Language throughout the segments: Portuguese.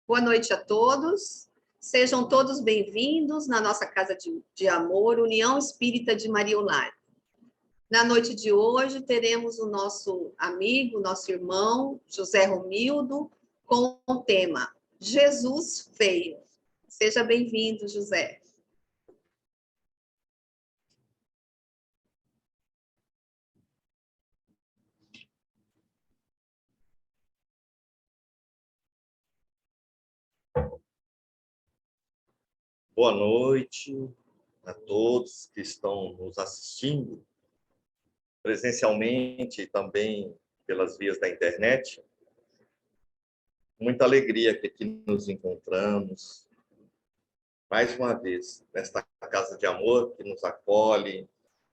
Boa noite a todos. Sejam todos bem-vindos na nossa Casa de Amor, União Espírita de Maria Olaria. Na noite de hoje, teremos o nosso amigo, nosso irmão, José Romildo, com o tema Jesus Veio. Seja bem-vindo, José. Boa noite a todos que estão nos assistindo presencialmente e também pelas vias da internet. Muita alegria que aqui nos encontramos mais uma vez nesta Casa de Amor que nos acolhe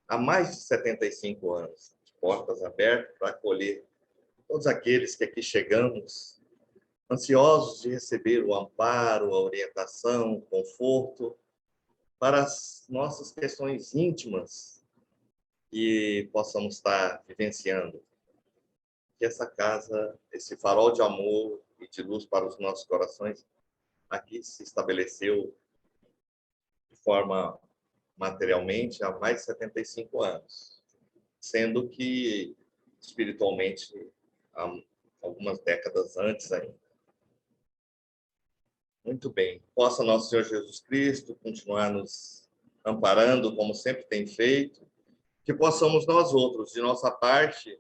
há mais de 75 anos, de portas abertas para acolher todos aqueles que aqui chegamos ansiosos de receber o amparo, a orientação, o conforto para as nossas questões íntimas que possamos estar vivenciando. Que essa casa, esse farol de amor e de luz para os nossos corações, aqui se estabeleceu de forma materialmente há mais de 75 anos, sendo que espiritualmente há algumas décadas antes ainda. Muito bem. Possa nosso Senhor Jesus Cristo continuar nos amparando, como sempre tem feito, que possamos nós outros, de nossa parte,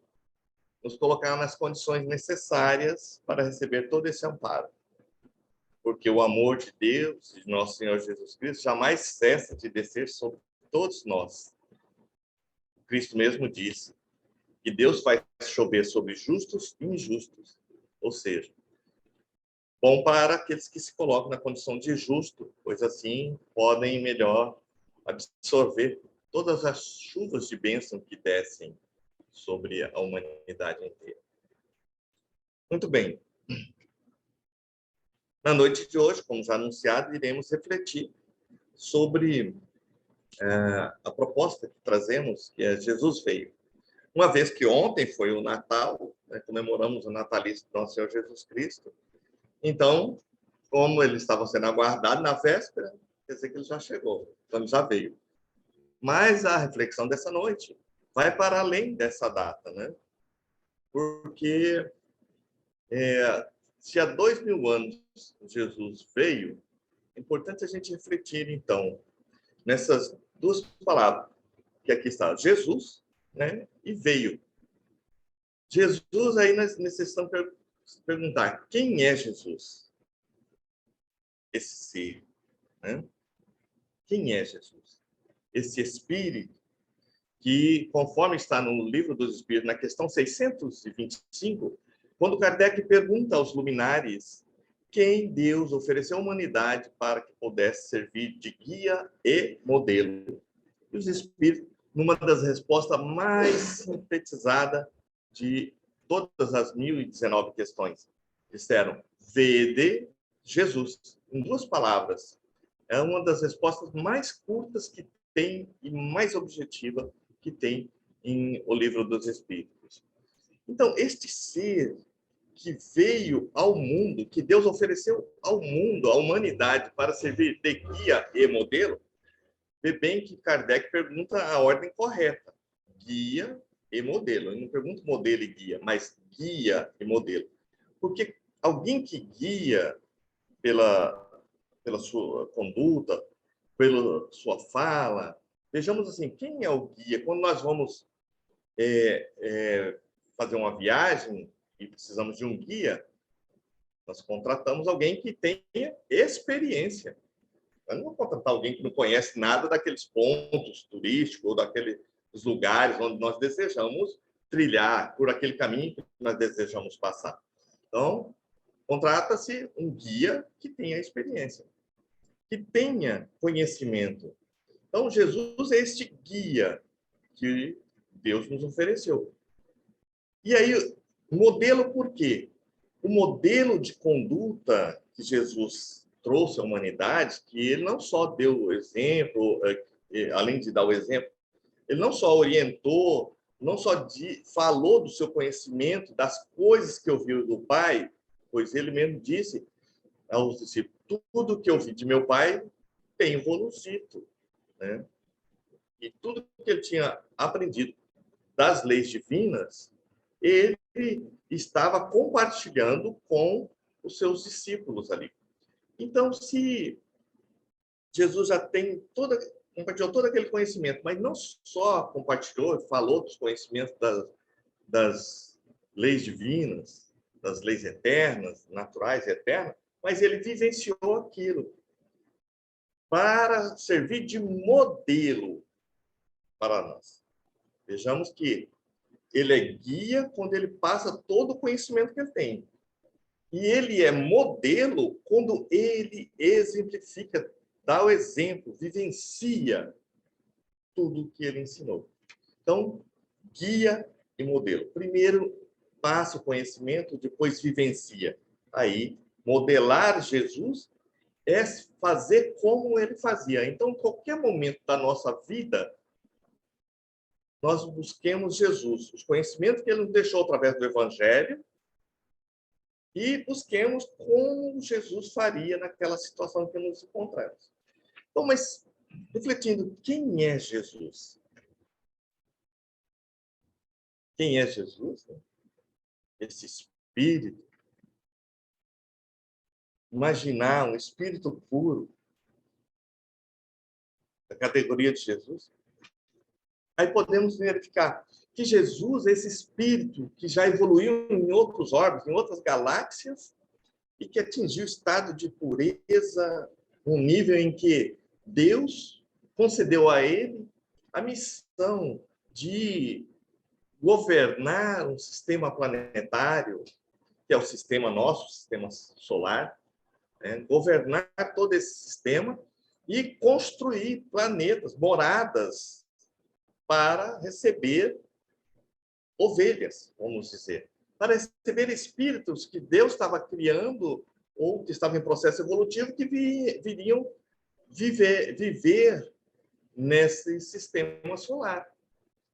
nos colocar nas condições necessárias para receber todo esse amparo. Porque o amor de Deus, de nosso Senhor Jesus Cristo, jamais cessa de descer sobre todos nós. Cristo mesmo disse que Deus vai chover sobre justos e injustos, ou seja, bom para aqueles que se colocam na condição de justo, pois assim podem melhor absorver todas as chuvas de bênção que descem sobre a humanidade inteira. Muito bem. Na noite de hoje, como já anunciado, iremos refletir sobre a proposta que trazemos, que é Jesus Veio. Uma vez que ontem foi o Natal, né, comemoramos o natalício do nosso Senhor Jesus Cristo, então, como ele estava sendo aguardado na véspera, quer dizer que ele já chegou, então ele já veio. Mas a reflexão dessa noite vai para além dessa data, né? Porque se há 2000 anos Jesus veio, é importante a gente refletir, então, nessas duas palavras, que aqui está, Jesus, né, e veio. Jesus, aí nós necessitamos perguntar, quem é Jesus? Esse ser, né? Quem é Jesus? Esse Espírito que, conforme está no Livro dos Espíritos, na questão 625, quando Kardec pergunta aos luminares quem Deus ofereceu à humanidade para que pudesse servir de guia e modelo. E os Espíritos, numa das respostas mais sintetizadas de todas as 1019 questões, disseram, vede Jesus, em duas palavras. É uma das respostas mais curtas que tem e mais objetiva que tem em O Livro dos Espíritos. Então, este ser que veio ao mundo, que Deus ofereceu ao mundo, à humanidade, para servir de guia e modelo, vê bem que Kardec pergunta a ordem correta. Guia e modelo. Ele não pergunta modelo e guia, mas guia e modelo. Porque alguém que guia pela sua conduta, pela sua fala, vejamos assim, quem é o guia? Quando nós vamos fazer uma viagem e precisamos de um guia, nós contratamos alguém que tenha experiência. Nós não vamos contratar alguém que não conhece nada daqueles pontos turísticos ou daqueles lugares onde nós desejamos trilhar, por aquele caminho que nós desejamos passar. Então, contrata-se um guia que tenha experiência, que tenha conhecimento. Então, Jesus é este guia que Deus nos ofereceu. E aí, modelo por quê? O modelo de conduta que Jesus trouxe à humanidade, que ele não só deu o exemplo, além de dar o exemplo, ele não só orientou, não só falou do seu conhecimento, das coisas que ouviu do Pai, pois ele mesmo disse aos discípulos: tudo que eu vi de meu pai tenho-vos dito, né? E tudo que ele tinha aprendido das leis divinas, ele estava compartilhando com os seus discípulos ali. Então, se Jesus já compartilhou todo aquele conhecimento, mas não só compartilhou, falou dos conhecimentos das leis divinas, das leis eternas, naturais e eternas, mas ele vivenciou aquilo para servir de modelo para nós. Vejamos que ele é guia quando ele passa todo o conhecimento que ele tem. E ele é modelo quando ele exemplifica, dá o exemplo, vivencia tudo o que ele ensinou. Então, guia e modelo. Primeiro passa o conhecimento, depois vivencia. Aí, modelar Jesus é fazer como ele fazia. Então, em qualquer momento da nossa vida, nós busquemos Jesus, os conhecimentos que ele nos deixou através do Evangelho, e busquemos como Jesus faria naquela situação que nos encontramos. Então, mas, refletindo, quem é Jesus? Quem é Jesus? Esse Espírito. Imaginar um Espírito puro, da categoria de Jesus. Aí podemos verificar que Jesus, esse Espírito que já evoluiu em outros órbitos, em outras galáxias, e que atingiu o estado de pureza, um nível em que Deus concedeu a ele a missão de governar um sistema planetário, que é o sistema nosso, o sistema solar, né? Governar todo esse sistema e construir planetas, moradas, para receber ovelhas, vamos dizer, para receber espíritos que Deus estava criando ou que estavam em processo evolutivo, que viriam viver nesse sistema solar,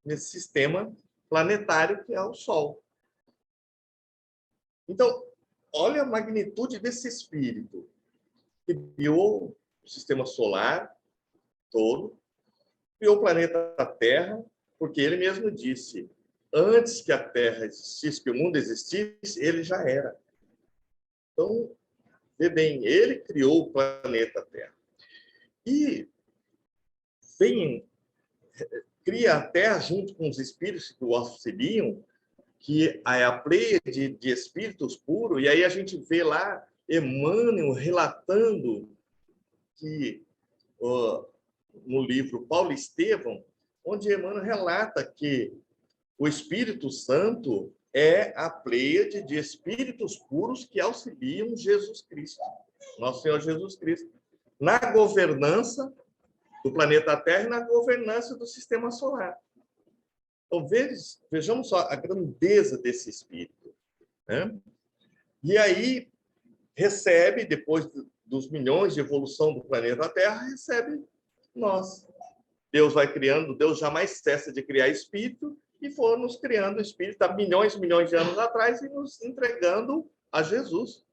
nesse sistema planetário que é o Sol. Então, olha a magnitude desse espírito que criou o sistema solar todo, criou o planeta Terra, porque ele mesmo disse: antes que a Terra existisse, que o mundo existisse, ele já era. Então, vê bem, ele criou o planeta Terra. E cria a Terra junto com os espíritos que o auxiliam, que é a pleiade de espíritos puros, e aí a gente vê lá Emmanuel relatando que, no livro Paulo Estevão, onde Emmanuel relata que o Espírito Santo é a pleiade de espíritos puros que auxiliam Jesus Cristo, nosso Senhor Jesus Cristo, na governança do planeta Terra e na governança do sistema solar. Então, vejamos só a grandeza desse espírito, né? E aí, recebe, depois dos milhões de evolução do planeta Terra, recebe nós. Deus vai criando, Deus jamais cessa de criar espírito, e for nos criando espírito há milhões e milhões de anos atrás e nos entregando a Jesus,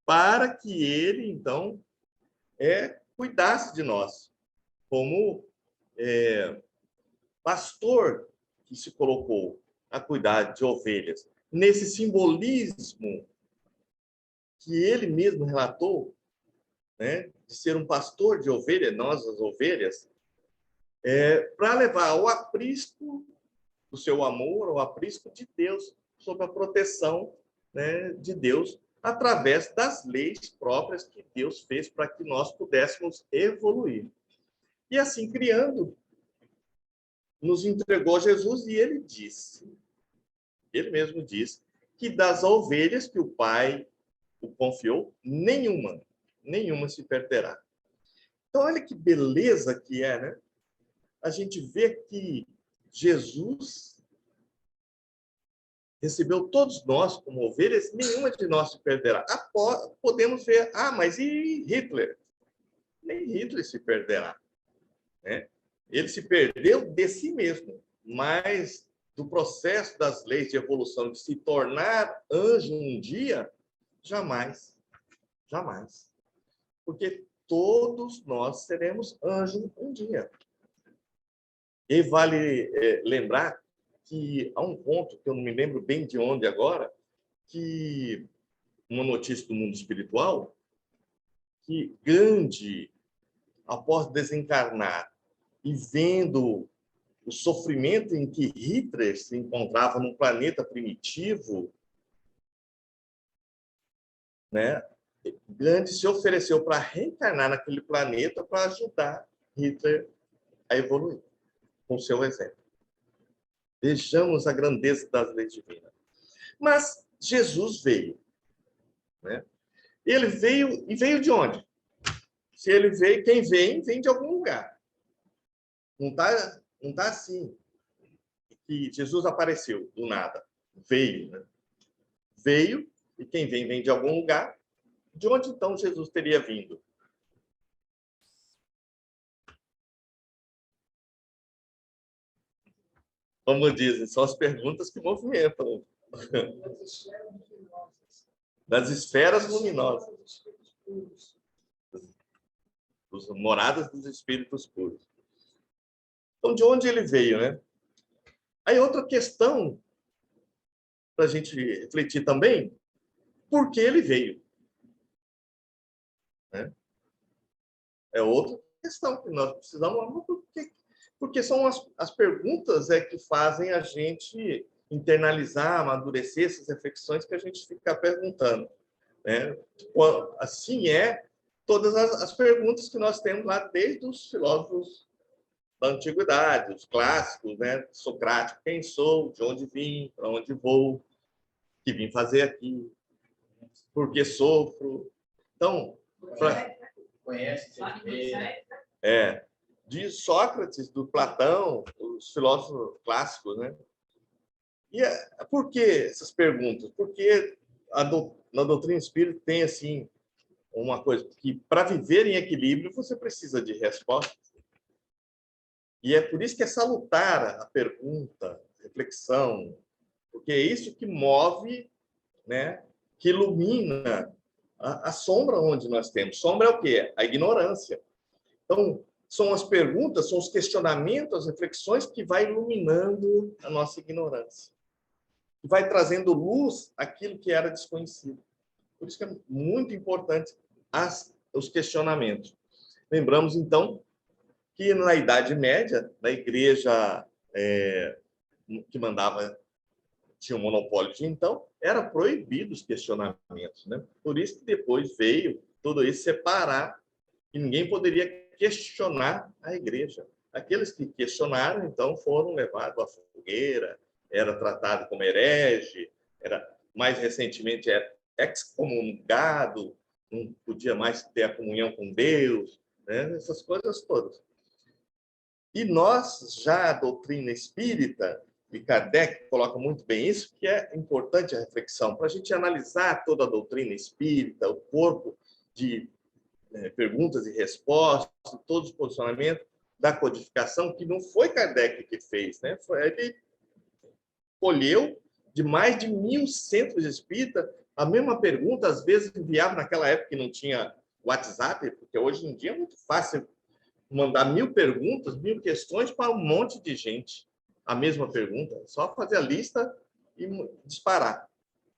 para que ele, então, cuidasse de nós, como pastor que se colocou a cuidar de ovelhas. Nesse simbolismo que ele mesmo relatou, né, de ser um pastor de ovelhas, nós as ovelhas, para levar ao aprisco do seu amor, ao aprisco de Deus, sob a proteção, né, de Deus, através das leis próprias que Deus fez para que nós pudéssemos evoluir. E assim, criando, nos entregou Jesus, e ele mesmo disse, que das ovelhas que o Pai o confiou, nenhuma se perderá. Então, olha que beleza que é, né? A gente vê que Jesus recebeu todos nós como ovelhas, nenhuma de nós se perderá. Podemos ver, mas e Hitler? Nem Hitler se perderá, né? Ele se perdeu de si mesmo, mas do processo das leis de evolução, de se tornar anjo um dia, jamais. Jamais. Porque todos nós seremos anjos um dia. E vale lembrar que há um ponto, que eu não me lembro bem de onde agora, que uma notícia do mundo espiritual, que Gandhi, após desencarnar e vendo o sofrimento em que Hitler se encontrava num planeta primitivo, né? Gandhi se ofereceu para reencarnar naquele planeta para ajudar Hitler a evoluir com seu exemplo. Vejamos a grandeza das leis divinas. Mas Jesus veio, né? Ele veio, e veio de onde? Se ele veio, quem vem de algum lugar. Não tá assim que Jesus apareceu do nada. Veio, né? Veio, e quem vem de algum lugar. De onde então Jesus teria vindo? Como dizem, são as perguntas que movimentam. Das esferas luminosas. Das moradas dos espíritos puros. Então, de onde ele veio, né? Aí outra questão para a gente refletir também, por que ele veio? Né? É outra questão que nós precisamos... Porque são as perguntas que fazem a gente internalizar, amadurecer essas reflexões que a gente fica perguntando. Né? Assim todas as perguntas que nós temos lá desde os filósofos da antiguidade, os clássicos, né? Socrático, quem sou, de onde vim, para onde vou, o que vim fazer aqui, por que sofro. Então, conhece de Sócrates, do Platão, os filósofos clássicos, né? E por que essas perguntas? Porque na doutrina espírita tem assim uma coisa que para viver em equilíbrio você precisa de respostas. E é por isso que é salutar a pergunta, a reflexão, porque é isso que move, né? Que ilumina a sombra onde nós temos. Sombra é o quê? A ignorância. Então, são as perguntas, são os questionamentos, as reflexões que vai iluminando a nossa ignorância. Que vai trazendo luz àquilo que era desconhecido. Por isso que é muito importante os questionamentos. Lembramos, então, que na Idade Média, na igreja que mandava, tinha o monopólio de então, era proibido os questionamentos. Né? Por isso que depois veio tudo isso separar, e ninguém poderia questionar a igreja. Aqueles que questionaram, então, foram levados à fogueira, era tratado como herege, mais recentemente era excomungado, não podia mais ter a comunhão com Deus, né? Essas coisas todas. E nós, já a doutrina espírita, e Kardec coloca muito bem isso, que é importante a reflexão, para a gente analisar toda a doutrina espírita, o corpo de perguntas e respostas, todos os posicionamentos da codificação, que não foi Kardec que fez, né? Ele colheu de mais de 1.000 centros espíritas a mesma pergunta, às vezes enviava naquela época que não tinha WhatsApp, porque hoje em dia é muito fácil mandar 1.000 perguntas, 1.000 questões para um monte de gente. A mesma pergunta, só fazer a lista e disparar.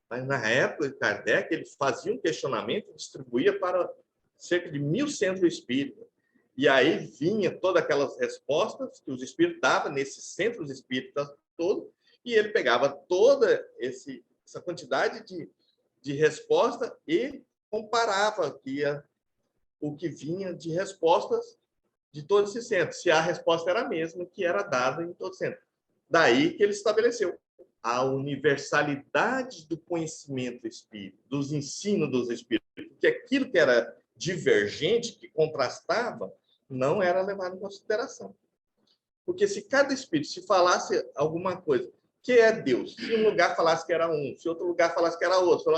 Mas na época de Kardec, ele fazia um questionamento e distribuía para cerca de 1.000 centros espíritas. E aí vinha todas aquelas respostas que os espíritos davam nesses centros espíritas todos, e ele pegava toda essa quantidade de resposta e comparava o que vinha de respostas de todos esses centros, se a resposta era a mesma que era dada em todos os centros. Daí que ele estabeleceu a universalidade do conhecimento espírita, dos ensinos dos espíritos, que aquilo que era divergente, que contrastava, não era levado em consideração. Porque se cada espírito, se falasse alguma coisa, que é Deus, se um lugar falasse que era um, se outro lugar falasse que era outro,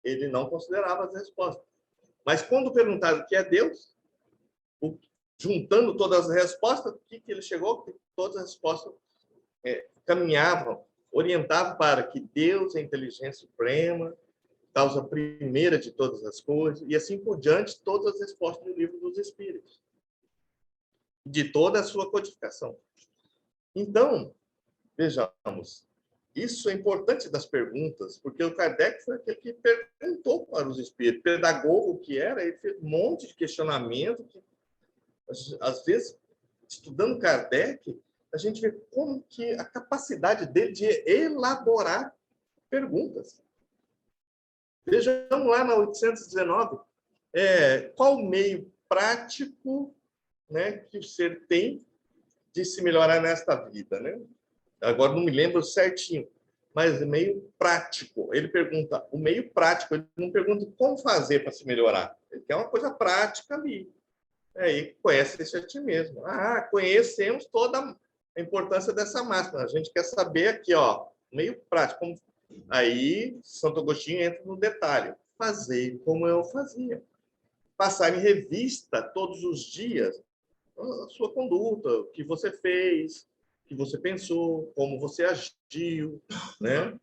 ele não considerava as respostas. Mas quando perguntaram o que é Deus, juntando todas as respostas, o que ele chegou? Que todas as respostas caminhavam, orientavam para que Deus é a inteligência suprema, causa primeira de todas as coisas, e assim por diante, todas as respostas do livro dos Espíritos, de toda a sua codificação. Então, vejamos, isso é importante das perguntas, porque o Kardec foi aquele que perguntou para os espíritos, pedagogo que era, ele fez um monte de questionamento, que, às vezes, estudando Kardec, a gente vê como que a capacidade dele de elaborar perguntas. Vejamos lá na 819, qual o meio prático, né, que o ser tem de se melhorar nesta vida, né? Agora não me lembro certinho, mas é meio prático. Ele pergunta o meio prático, ele não pergunta como fazer para se melhorar. Ele quer uma coisa prática ali. Aí conhece-se a ti mesmo. Conhecemos toda a importância dessa máxima. A gente quer saber aqui, ó, meio prático. Aí Santo Agostinho entra no detalhe. Fazer como eu fazia. Passar em revista todos os dias a sua conduta, o que você fez, o que você pensou, como você agiu, né?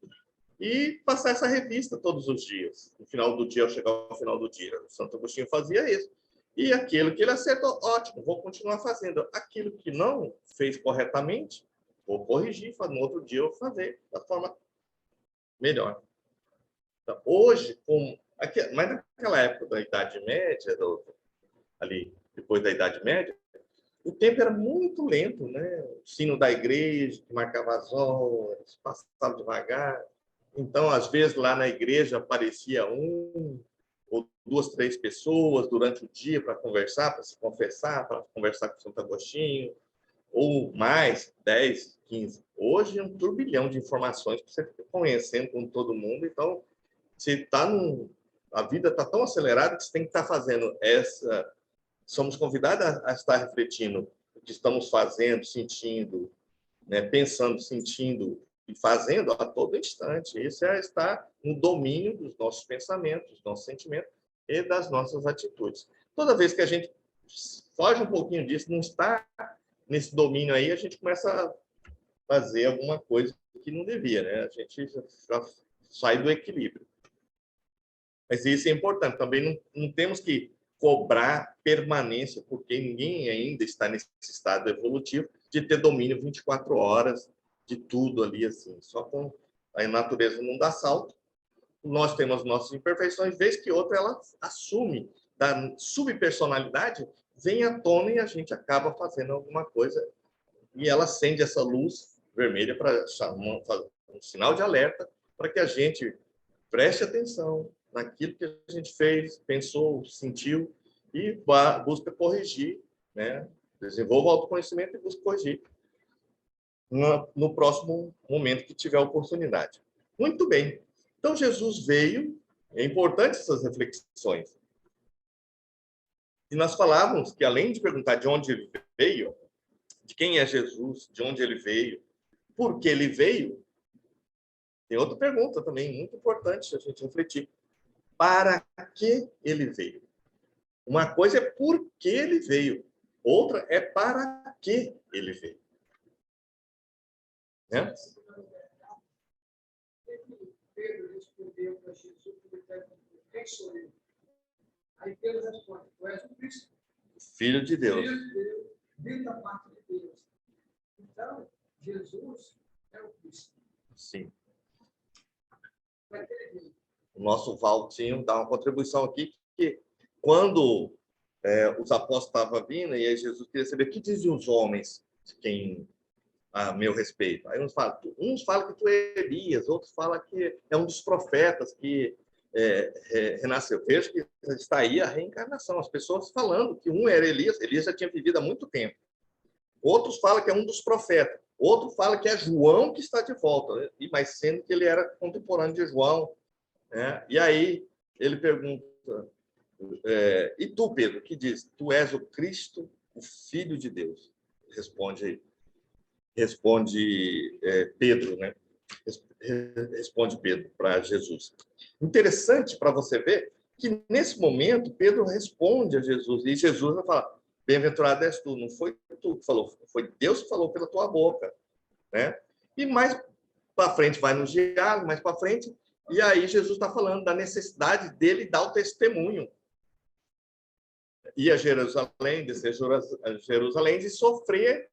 E passar essa revista todos os dias. No final do dia, ao chegar ao final do dia, o Santo Agostinho fazia isso. E aquilo que ele acertou, ótimo, vou continuar fazendo. Aquilo que não fez corretamente, vou corrigir, no outro dia eu vou fazer da forma melhor. Então, hoje, mas naquela época da Idade Média, ali depois da Idade Média, o tempo era muito lento, né? O sino da igreja, que marcava as horas, passava devagar. Então, às vezes, lá na igreja aparecia ou duas, três pessoas durante o dia para conversar, para se confessar, para conversar com Santo Agostinho, ou mais, 10, 15. Hoje é um turbilhão de informações que você fica conhecendo com todo mundo. Então, a vida está tão acelerada que você tem que estar fazendo somos convidados a estar refletindo o que estamos fazendo, sentindo, né, pensando, sentindo e fazendo a todo instante. Isso é estar no domínio dos nossos pensamentos, dos nossos sentimentos e das nossas atitudes. Toda vez que a gente foge um pouquinho disso, não está nesse domínio aí, a gente começa a fazer alguma coisa que não devia, né? A gente já sai do equilíbrio. Mas isso é importante. Também não temos que cobrar permanência, porque ninguém ainda está nesse estado evolutivo de ter domínio 24 horas de tudo ali, assim. Só com a natureza não dá salto. Nós temos nossas imperfeições, vez que outra ela assume da subpersonalidade, vem à tona e a gente acaba fazendo alguma coisa e ela acende essa luz vermelha para fazer um sinal de alerta para que a gente preste atenção naquilo que a gente fez, pensou, sentiu e busca corrigir, né? Desenvolva o autoconhecimento e busca corrigir no próximo momento que tiver oportunidade. Muito bem. Então, Jesus veio, é importante essas reflexões. E nós falávamos que, além de perguntar de onde ele veio, de quem é Jesus, de onde ele veio, por que ele veio, tem outra pergunta também muito importante a gente refletir. Para que ele veio? Uma coisa é por que ele veio, outra é para que ele veio. Né? Pedro respondeu para Jesus, quem sou eu? Aí Pedro responde, tu és o Cristo. Filho de Deus. Filho de Deus, vindo da parte de Deus. Então, Jesus é o Cristo. Sim. Para que ele veio? O nosso Valtinho dá uma contribuição aqui, que quando os apóstolos estavam vindo, e aí Jesus queria saber o que diziam os homens a meu respeito. Aí uns falam que tu é Elias, outros falam que é um dos profetas que renasceu. Veja que está aí a reencarnação. As pessoas falando que um era Elias já tinha vivido há muito tempo. Outros falam que é um dos profetas. Outro fala que é João que está de volta, né? Mas sendo que ele era contemporâneo de João. Né? E aí ele pergunta, e tu, Pedro, que diz? Tu és o Cristo, o Filho de Deus. Responde Pedro, né? Responde Pedro para Jesus. Interessante para você ver que nesse momento Pedro responde a Jesus e Jesus vai falar: bem-aventurado és tu, não foi tu que falou, foi Deus que falou pela tua boca, né? E mais para frente vai no diálogo, mais para frente E aí Jesus está falando da necessidade dele dar o testemunho. Ir a Jerusalém, descer a Jerusalém e sofrer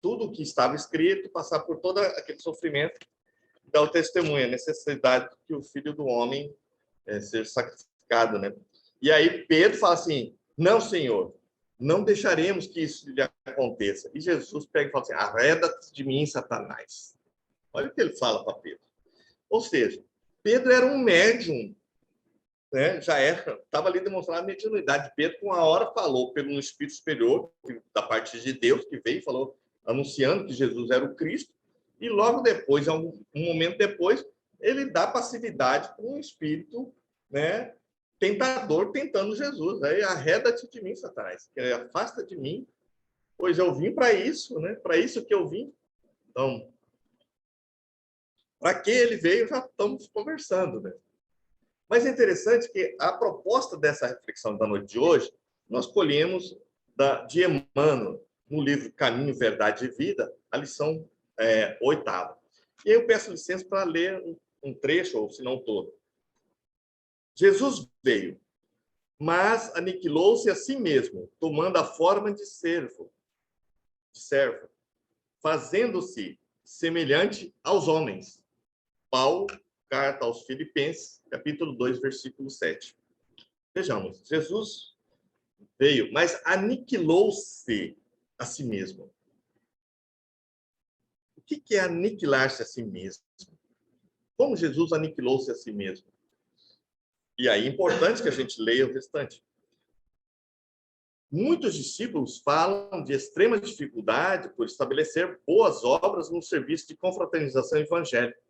tudo o que estava escrito, passar por todo aquele sofrimento, dar o testemunho, a necessidade que o Filho do Homem seja sacrificado, né? E aí Pedro fala assim, não, Senhor, não deixaremos que isso lhe aconteça. E Jesus pega e fala assim, arreda-te de mim, Satanás. Olha o que ele fala para Pedro. Ou seja, Pedro era um médium, né? Já estava ali demonstrando a mediunidade de Pedro, com a hora falou pelo Espírito Superior, da parte de Deus, que veio e falou, anunciando que Jesus era o Cristo, e logo depois, um momento depois, ele dá passividade para um espírito, né, tentador tentando Jesus. Aí, arreda-te de mim, Satanás, que afasta de mim, pois eu vim para isso, né? Para isso que eu vim. Então, para que ele veio, já estamos conversando, né? Mas é interessante que a proposta dessa reflexão da noite de hoje, nós colhemos de Emmanuel, no livro Caminho, Verdade e Vida, a lição 8ª. E aí eu peço licença para ler um trecho, ou se não todo. Jesus veio, mas aniquilou-se a si mesmo, tomando a forma de servo, fazendo-se semelhante aos homens. Paulo, carta aos Filipenses, capítulo 2, versículo 7. Vejamos, Jesus veio, mas aniquilou-se a si mesmo. O que é aniquilar-se a si mesmo? Como Jesus aniquilou-se a si mesmo? E aí é importante que a gente leia o restante. Muitos discípulos falam de extrema dificuldade por estabelecer boas obras no serviço de confraternização evangélica,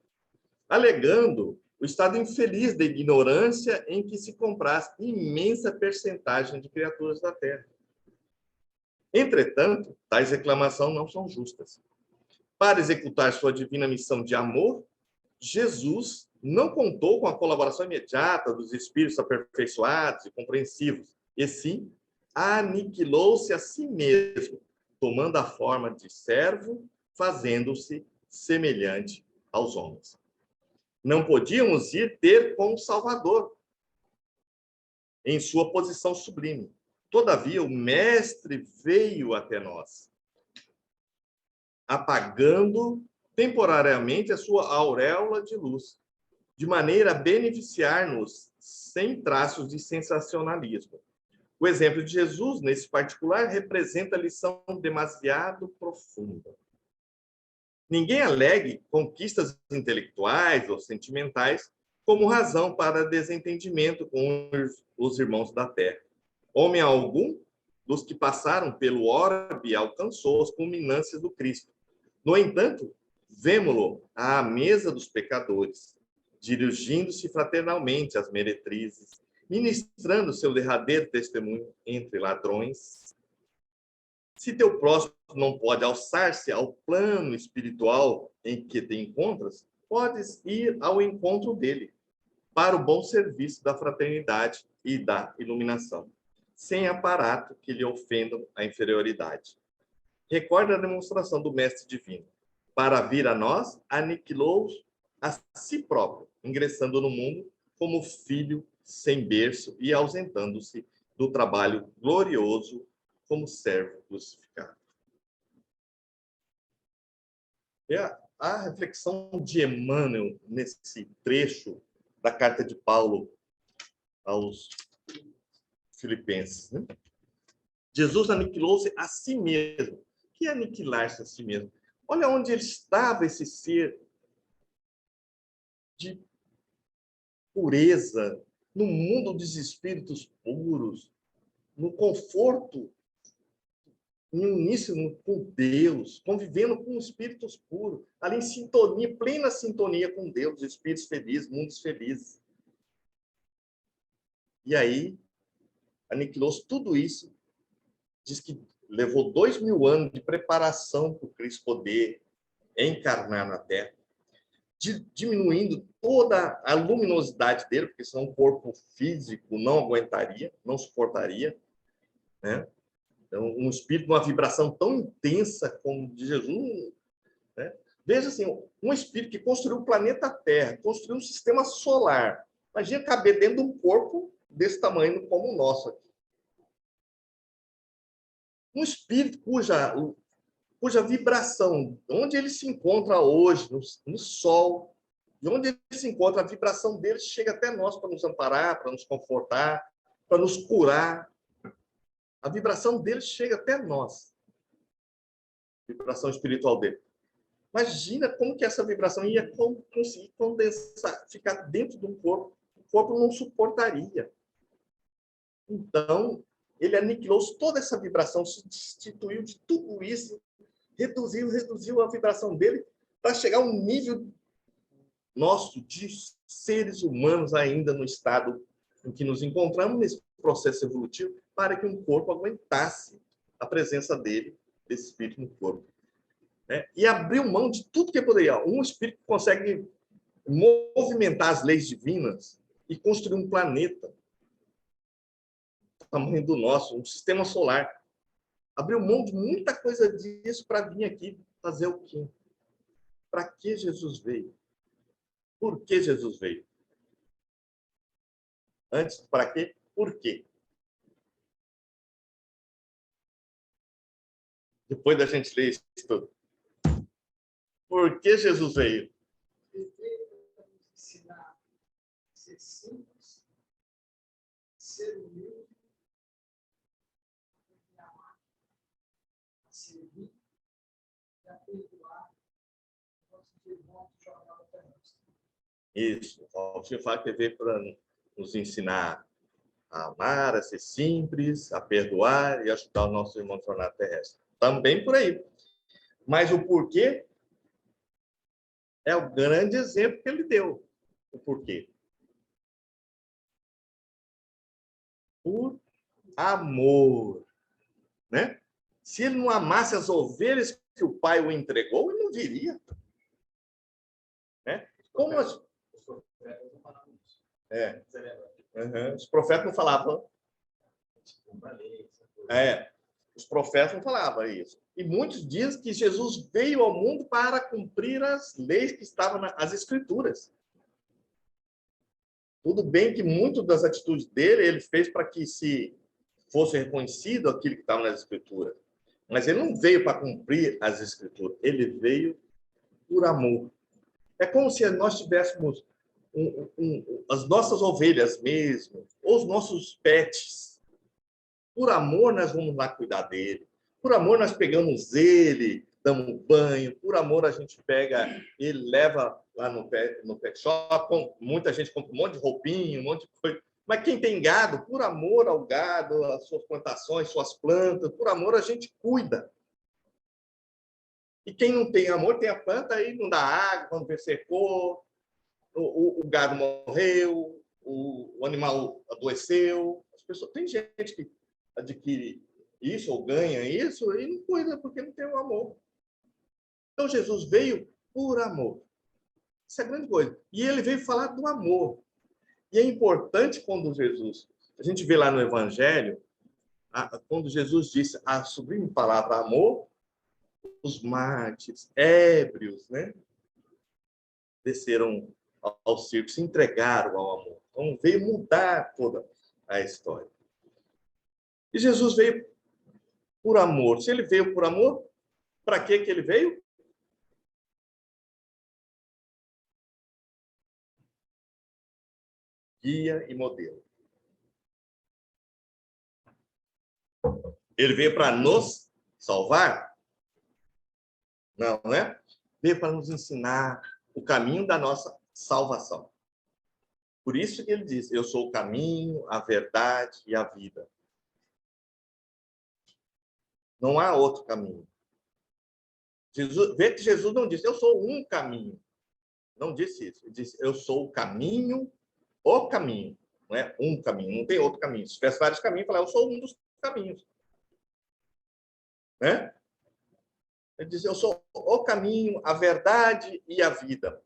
alegando o estado infeliz da ignorância em que se compraz imensa percentagem de criaturas da Terra. Entretanto, tais reclamações não são justas. Para executar sua divina missão de amor, Jesus não contou com a colaboração imediata dos espíritos aperfeiçoados e compreensivos, e sim aniquilou-se a si mesmo, tomando a forma de servo, fazendo-se semelhante aos homens. Não podíamos ir ter com o Salvador em sua posição sublime. Todavia, o Mestre veio até nós, apagando temporariamente a sua auréola de luz, de maneira a beneficiar-nos sem traços de sensacionalismo. O exemplo de Jesus, nesse particular, representa a lição demasiado profunda. Ninguém alegue conquistas intelectuais ou sentimentais como razão para desentendimento com os irmãos da terra. Homem algum dos que passaram pelo orbe alcançou as culminâncias do Cristo. No entanto, vemo-lo à mesa dos pecadores, dirigindo-se fraternalmente às meretrizes, ministrando seu derradeiro testemunho entre ladrões. Se teu próximo não pode alçar-se ao plano espiritual em que te encontras, podes ir ao encontro dele, para o bom serviço da fraternidade e da iluminação, sem aparato que lhe ofendam a inferioridade. Recorda a demonstração do Mestre Divino. Para vir a nós, aniquilou a si próprio, ingressando no mundo como filho sem berço e ausentando-se do trabalho glorioso como servo crucificado. A reflexão de Emmanuel nesse trecho da carta de Paulo aos Filipenses, né? Jesus aniquilou-se a si mesmo. O que é aniquilar-se a si mesmo? Olha onde ele estava, esse ser de pureza, no mundo dos espíritos puros, no conforto, em uníssono com Deus, convivendo com espíritos puros, ali em sintonia, plena sintonia com Deus, espíritos felizes, mundos felizes. E aí, aniquilou-se tudo isso, diz que levou 2000 anos de preparação para o Cristo poder encarnar na Terra, diminuindo toda a luminosidade dele, porque senão o corpo físico não aguentaria, não suportaria, né? Então, um espírito, uma vibração tão intensa como de Jesus, né? Veja assim, um espírito que construiu o planeta Terra, construiu um sistema solar. Imagina caber dentro de um corpo desse tamanho como o nosso aqui. Um espírito cuja vibração, onde ele se encontra hoje, no Sol, de onde ele se encontra, a vibração dele chega até nós para nos amparar, para nos confortar, para nos curar. A vibração dele chega até nós. A vibração espiritual dele. Imagina como que essa vibração ia conseguir condensar, ficar dentro de um corpo. O corpo não suportaria. Então, ele aniquilou toda essa vibração, se destituiu de tudo isso, reduziu a vibração dele para chegar a um nível nosso de seres humanos ainda no estado em que nos encontramos nesse processo evolutivo, para que um corpo aguentasse a presença dele, desse espírito no corpo. E abriu mão de tudo que poderia. Um espírito que consegue movimentar as leis divinas e construir um planeta do tamanho do nosso, um sistema solar. Abriu mão de muita coisa disso para vir aqui fazer o quê? Para que Jesus veio? Por que Jesus veio? Antes, para quê? Por quê? Depois da gente ler isso tudo. Por que Jesus veio? Ele veio para nos ensinar a ser simples, ser humilde, a amar, a servir e a perdoar nossos irmãos de jornada terrestre. Isso. O Altinho fala que veio para nos ensinar a amar, a ser simples, a perdoar e ajudar o nosso irmão de jornada terrestre. Também por aí. Mas o porquê é o grande exemplo que ele deu. O porquê? Por amor. Né? Se ele não amasse as ovelhas que o pai o entregou, ele não viria. Né? Como as... Os profetas não falavam. Os profetas não falavam isso. E muitos dizem que Jesus veio ao mundo para cumprir as leis que estavam nas Escrituras. Tudo bem que muitas das atitudes dele, ele fez para que se fosse reconhecido aquilo que estava nas Escrituras. Mas ele não veio para cumprir as Escrituras. Ele veio por amor. É como se nós tivéssemos as nossas ovelhas mesmo, ou os nossos pets. Por amor, nós vamos lá cuidar dele. Por amor, nós pegamos ele, damos banho. Por amor, a gente pega ele, leva lá no pet shop. Muita gente compra um monte de roupinha, um monte de coisa. Mas quem tem gado, por amor ao gado, às suas plantações, suas plantas, por amor a gente cuida. E quem não tem amor, tem a planta, aí não dá água, quando vê secou, o gado morreu, o animal adoeceu. As pessoas, tem gente que adquire isso ou ganha isso e não cuida porque não tem o amor. Então Jesus veio por amor. Isso é a grande coisa. E ele veio falar do amor. E é importante quando Jesus, a gente vê lá no Evangelho, quando Jesus disse a sublime palavra amor, os mártires, ébrios, né, desceram ao circo, se entregaram ao amor. Então veio mudar toda a história. E Jesus veio por amor. Se ele veio por amor, para que ele veio? Guia e modelo. Ele veio para nos salvar? Não, né? Veio para nos ensinar o caminho da nossa salvação. Por isso que ele diz, eu sou o caminho, a verdade e a vida. Não há outro caminho. Vê que Jesus não disse, eu sou um caminho. Não disse isso. Ele disse, eu sou o caminho. Não é um caminho, não tem outro caminho. Se tivesse vários caminhos, falar, eu sou um dos caminhos. Né? Ele diz, eu sou o caminho, a verdade e a vida.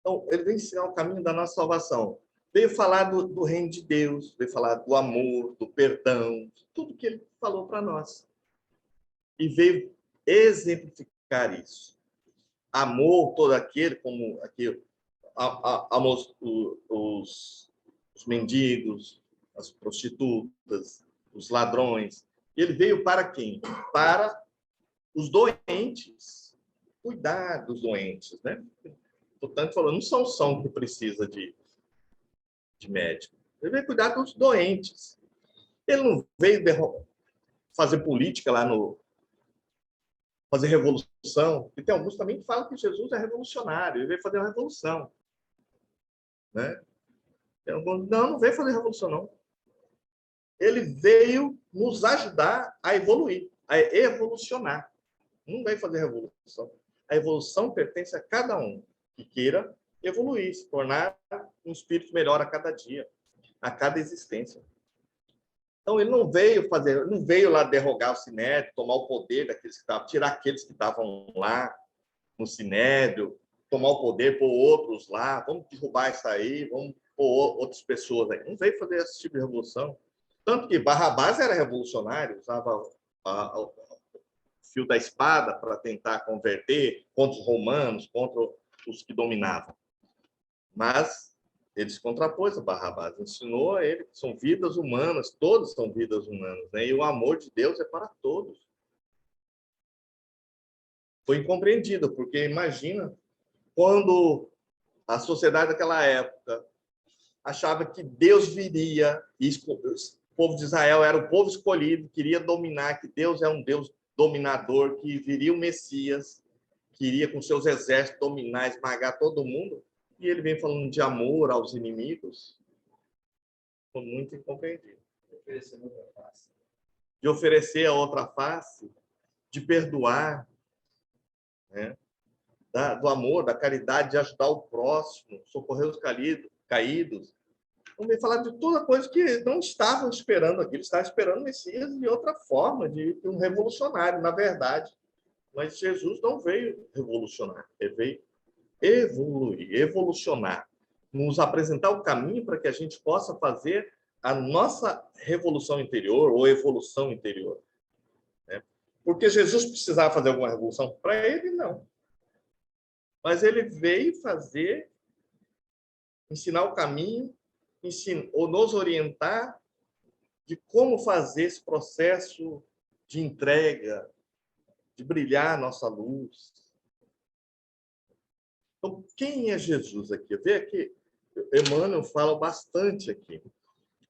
Então, ele vem ensinar o caminho da nossa salvação. Veio falar do reino de Deus, veio falar do amor, do perdão, tudo que ele falou para nós. E veio exemplificar isso. amou todo aquele, como aqui, amou os mendigos, as prostitutas, os ladrões. Ele veio para quem? Para os doentes, cuidar dos doentes, né? Portanto, falando, não são são que precisa de médico. Ele veio cuidar dos doentes. Ele não veio fazer política lá no fazer revolução. E tem alguns também que falam que Jesus é revolucionário, ele veio fazer uma revolução, né? Tem alguns, não veio fazer revolução, não. Ele veio nos ajudar a evoluir, a evolucionar. Não veio fazer revolução. A evolução pertence a cada um que queira evoluir, se tornar um espírito melhor a cada dia, a cada existência. Então, ele não veio fazer, não veio lá derrogar o Sinédrio, tomar o poder daqueles que estavam, tirar aqueles que estavam lá no Sinédrio, tomar o poder, pôr outros lá, vamos derrubar isso aí, vamos pôr outras pessoas aí. Não veio fazer esse tipo de revolução. Tanto que Barrabás era revolucionário, usava o fio da espada para tentar converter contra os romanos, contra os que dominavam. Mas ele se contrapôs a Barrabás, ensinou a ele que são vidas humanas, todas são vidas humanas, né? E o amor de Deus é para todos. Foi incompreendido, porque imagina quando a sociedade daquela época achava que Deus viria, e o povo de Israel era o povo escolhido, queria dominar, que Deus é um Deus dominador, que viria o Messias, queria com seus exércitos dominar, esmagar todo mundo. E ele vem falando de amor aos inimigos, foi muito incompreendido. De oferecer a outra face, de perdoar, né? Do amor, da caridade, de ajudar o próximo, socorrer os caídos. Então, vem falar de toda coisa que não estavam esperando aqui, eles estavam esperando o Messias de outra forma, de um revolucionário, na verdade. Mas Jesus não veio revolucionar, ele veio evoluir, evolucionar, nos apresentar o caminho para que a gente possa fazer a nossa revolução interior ou evolução interior, né? Porque Jesus precisava fazer alguma revolução? Para ele, não. Mas ele veio fazer, ensinar o caminho, ou nos orientar de como fazer esse processo de entrega, de brilhar a nossa luz. Então, quem é Jesus aqui? Vê aqui, Emmanuel fala bastante aqui.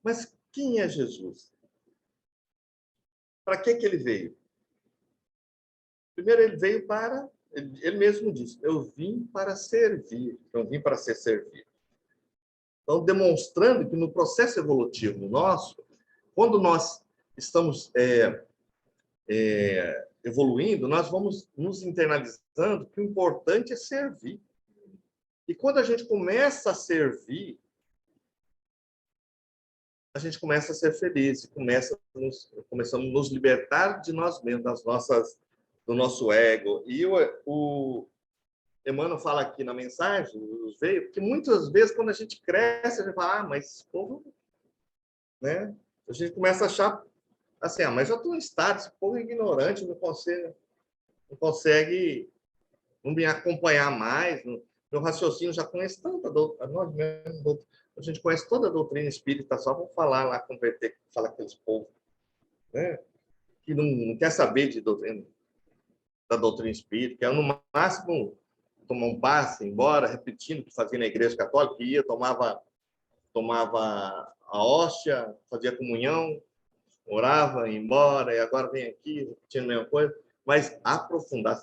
Mas quem é Jesus? Para que ele veio? Primeiro, ele veio para... Ele mesmo disse, eu vim para servir, eu vim para ser servido. Então, demonstrando que no processo evolutivo nosso, quando nós estamos evoluindo, nós vamos nos internalizando que o importante é servir. E quando a gente começa a servir, a gente começa a ser feliz, começamos a nos libertar de nós mesmos, do nosso ego. E o Emmanuel fala aqui na mensagem, veio, que muitas vezes, quando a gente cresce, a gente fala, mas esse povo, né? A gente começa a achar assim, mas eu estou em estado, esse povo é ignorante, não consegue não me acompanhar mais, meu raciocínio já conhece tanta doutrina, nós mesmos, a gente conhece toda a doutrina espírita, só vamos falar lá, converter, falar aqueles povos, né? Que não quer saber da doutrina espírita, que é no máximo tomar um passe, embora, repetindo o que fazia na igreja católica, que ia, tomava a hóstia, fazia comunhão, orava, ia embora, e agora vem aqui, repetindo a mesma coisa, mas aprofundar.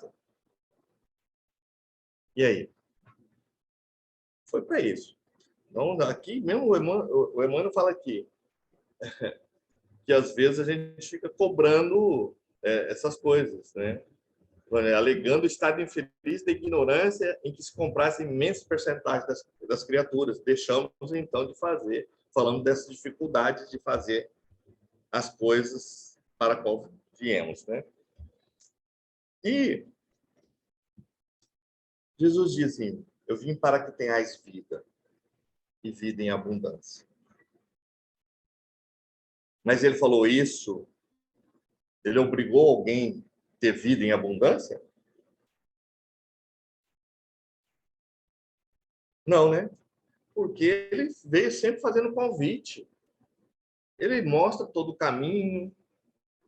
E aí? Foi para isso. Então, aqui mesmo o Emmanuel fala aqui que às vezes a gente fica cobrando essas coisas, né? Alegando o estado infeliz da ignorância em que se comprasse imensa percentagem das criaturas. Deixamos, então, de fazer, falando dessas dificuldades de fazer as coisas para as quais viemos, né? E Jesus diz assim, eu vim para que tenhais vida, e vida em abundância. Mas ele falou isso, ele obrigou alguém a ter vida em abundância? Não, né? Porque ele veio sempre fazendo convite. Ele mostra todo o caminho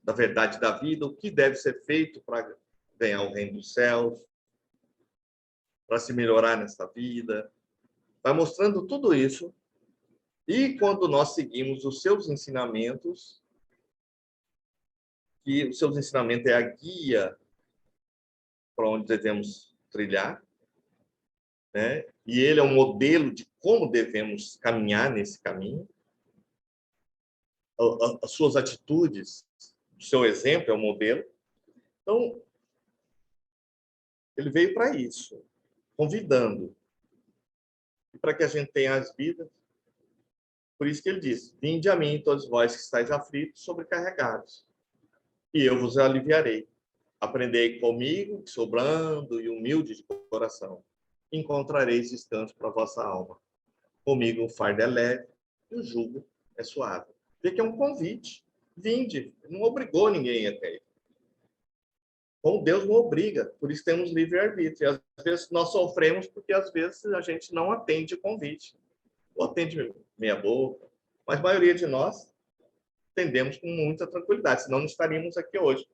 da verdade da vida, o que deve ser feito para ganhar o reino dos céus, para se melhorar nessa vida. Vai mostrando tudo isso. E quando nós seguimos os seus ensinamentos, que os seus ensinamentos é a guia para onde devemos trilhar, né? E ele é um modelo de como devemos caminhar nesse caminho. As suas atitudes, o seu exemplo é o modelo. Então, ele veio para isso, convidando. E para que a gente tenha as vidas. Por isso que ele diz: vinde a mim, todos vós que estáis aflitos, sobrecarregados, e eu vos aliviarei. Aprendei comigo, que sou brando e humilde de coração. Encontrareis descanso para a vossa alma. Comigo o fardo é leve e o jugo é suave. Vê que é um convite. Vinde. Não obrigou ninguém até ele. Como Deus não obriga. Por isso temos livre-arbítrio. E às vezes nós sofremos porque às vezes a gente não atende o convite. Ou atende meia boca. Mas a maioria de nós atendemos com muita tranquilidade. Senão não estaríamos aqui hoje.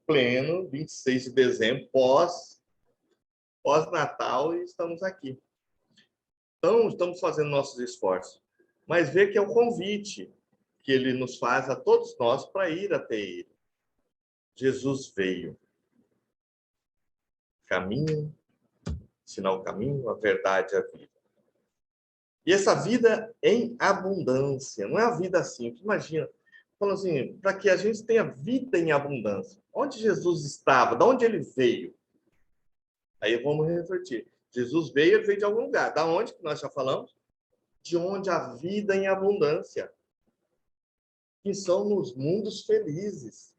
Pleno, 26 de dezembro, pós-Natal, e estamos aqui. Então, estamos fazendo nossos esforços. Mas vê que é o convite que ele nos faz a todos nós para ir até ele. Jesus veio. Caminho, ensinar o caminho, a verdade e a vida. E essa vida em abundância, não é a vida simples. Imagina, falando assim, para que a gente tenha vida em abundância. Onde Jesus estava? De onde ele veio? Aí vamos refletir. Jesus veio, ele veio de algum lugar. Da onde que nós já falamos? De onde a vida em abundância. Que são nos mundos felizes.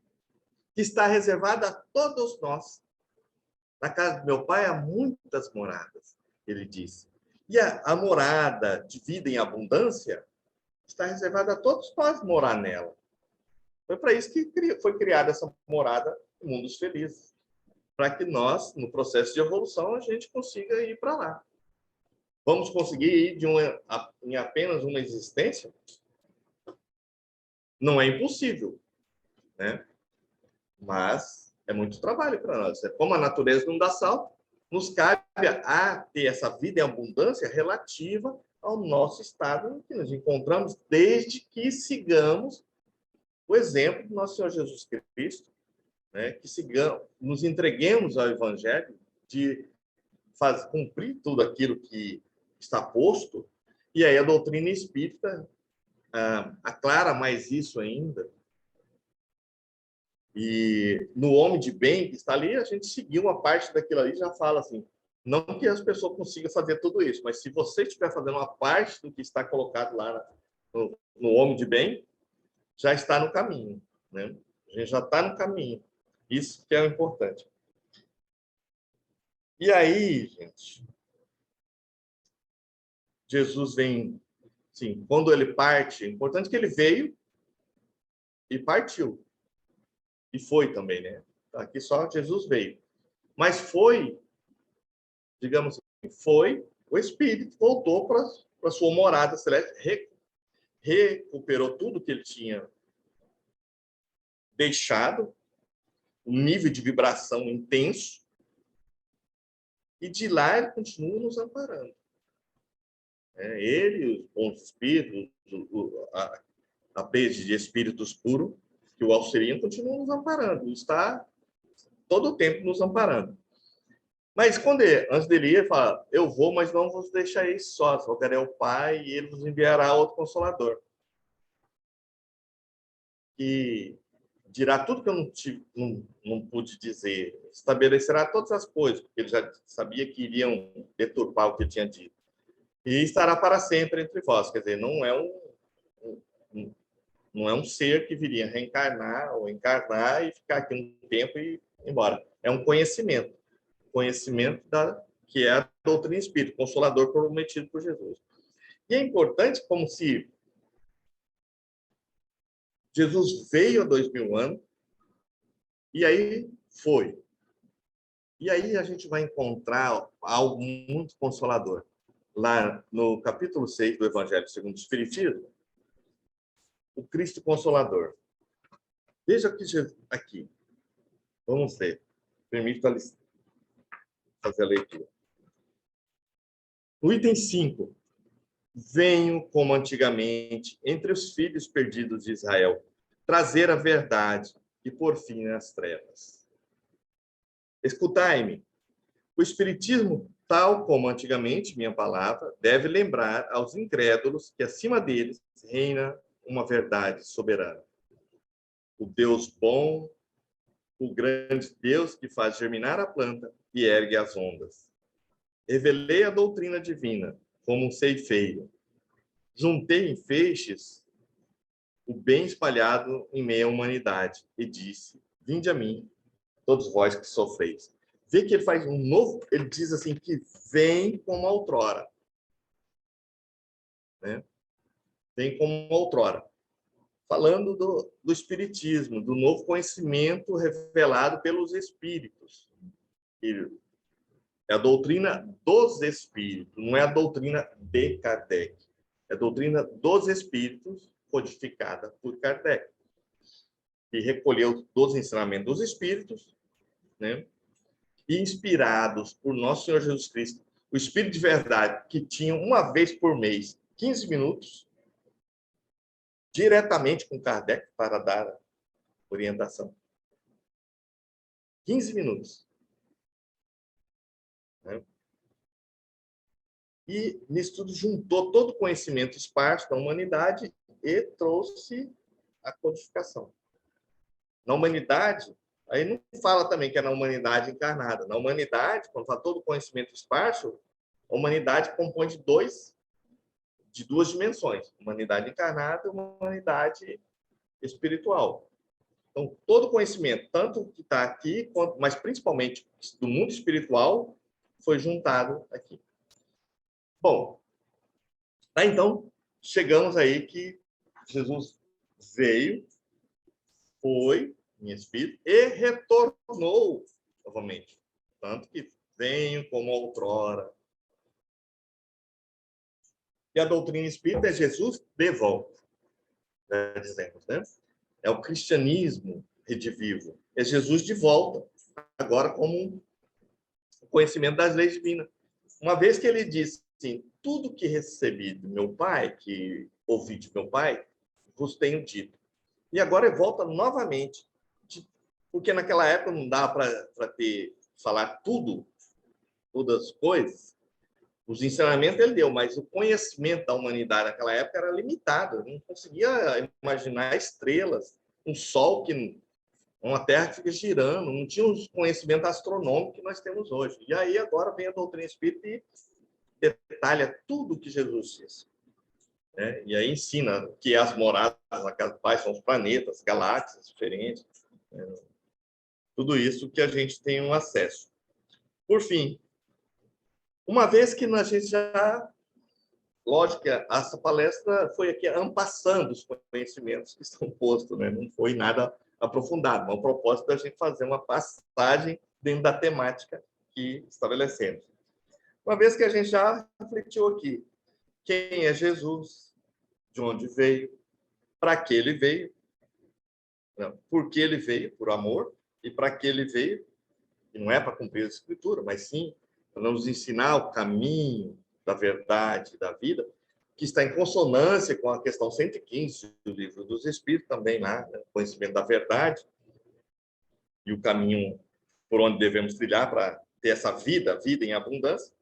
Que está reservada a todos nós. Na casa do meu pai há muitas moradas, ele disse. E a morada de vida em abundância está reservada a todos nós morar nela. Foi para isso que foi criada essa morada em mundos felizes. Para que nós, no processo de evolução, a gente consiga ir para lá. Vamos conseguir ir em apenas uma existência? Não é impossível, né? Mas é muito trabalho para nós. Como a natureza não dá salto, nos cabe a ter essa vida em abundância relativa ao nosso estado em que nos encontramos, desde que sigamos o exemplo do nosso Senhor Jesus Cristo, né? Que sigamos, nos entreguemos ao Evangelho, de cumprir tudo aquilo que está posto, e aí a doutrina espírita aclara mais isso ainda. E no homem de bem que está ali, a gente seguiu uma parte daquilo ali, já fala assim, não que as pessoas consigam fazer tudo isso, mas se você estiver fazendo uma parte do que está colocado lá no homem de bem, já está no caminho, né? A gente já está no caminho. Isso que é o importante. E aí, gente, Jesus vem, sim, quando ele parte, é importante que ele veio e partiu. E foi também, né? Aqui só Jesus veio. Mas foi, digamos assim, foi o Espírito, voltou para sua morada celeste, recuperou tudo que ele tinha deixado, um nível de vibração intenso, e de lá ele continua nos amparando. Ele, os bons espíritos, a rede de espíritos puros, que o auxiliam, continuam nos amparando, está todo o tempo nos amparando. Mas quando antes dele ir, ele fala, eu vou, mas não vos deixarei sós, voltarei ao Pai e ele vos enviará outro Consolador. Que dirá tudo que eu não pude dizer, estabelecerá todas as coisas, porque ele já sabia que iriam deturpar o que ele tinha dito. E estará para sempre entre vós, quer dizer, não é um ser que viria reencarnar ou encarnar e ficar aqui um tempo e ir embora. É um conhecimento que é a doutrina espírita, consolador prometido por Jesus. E é importante como se Jesus veio há 2000 anos e aí foi. E aí a gente vai encontrar algo muito consolador. lá no capítulo 6 do Evangelho segundo o Espiritismo, o Cristo Consolador. Veja que aqui. Vamos ver. Permita fazer a leitura. No item 5. Venho, como antigamente, entre os filhos perdidos de Israel, trazer a verdade e pôr fim às trevas. Escutai-me. O Espiritismo, tal como antigamente, minha palavra, deve lembrar aos incrédulos que acima deles reina uma verdade soberana. O Deus bom, o grande Deus que faz germinar a planta e ergue as ondas. Revelei a doutrina divina como um ceifeiro. Juntei em feixes o bem espalhado em meio à humanidade e disse: vinde a mim, todos vós que sofreis. Vê que ele faz um novo, ele diz assim que vem como outrora. Né? Vem como outrora. Falando do espiritismo, do novo conhecimento revelado pelos espíritos. É a doutrina dos espíritos, não é a doutrina de Kardec. É a doutrina dos espíritos codificada por Kardec, que recolheu dos ensinamentos dos espíritos, né? E inspirados por Nosso Senhor Jesus Cristo, o Espírito de Verdade, que tinha uma vez por mês 15 minutos, diretamente com Kardec para dar orientação. 15 minutos. Né? E nisso tudo juntou todo o conhecimento esparso da humanidade e trouxe a codificação. Na humanidade, aí não fala também que é na humanidade encarnada. Na humanidade, quando fala todo o conhecimento esparso, a humanidade compõe de duas dimensões. Humanidade encarnada e humanidade espiritual. Então, todo o conhecimento, tanto que está aqui, mas principalmente do mundo espiritual, foi juntado aqui. Bom, então, chegamos aí que Jesus veio, foi em espírito e retornou novamente. Tanto que venho como outrora. E a doutrina espírita é Jesus de volta, já dizemos, né? É o cristianismo redivivo. É Jesus de volta, agora como o conhecimento das leis divinas. Uma vez que ele disse assim, tudo que recebi do meu pai, que ouvi de meu pai, vos tenho dito. E agora ele volta novamente, porque naquela época não dá para falar todas as coisas. Os ensinamentos ele deu, mas o conhecimento da humanidade naquela época era limitado. Eu não conseguia imaginar estrelas, um sol uma terra que fica girando, não tinha os conhecimentos astronômicos que nós temos hoje. E aí agora vem a doutrina espírita e detalha tudo o que Jesus disse. Né? E aí ensina que as moradas da casa do Pai são os planetas, galáxias diferentes. Né? Tudo isso que a gente tem um acesso. Por fim, uma vez que a gente já... Lógico que essa palestra foi aqui ampassando os conhecimentos que estão postos, né? Não foi nada aprofundado, mas o propósito é a gente fazer uma passagem dentro da temática que estabelecemos. Uma vez que a gente já refletiu aqui, quem é Jesus, de onde veio, para que ele veio, por que ele veio, por amor, e para que ele veio, e não é para cumprir a Escritura, mas sim para nos ensinar o caminho da verdade, da vida, que está em consonância com a questão 115 do Livro dos Espíritos, também lá, né? Conhecimento da verdade e o caminho por onde devemos trilhar para ter essa vida em abundância.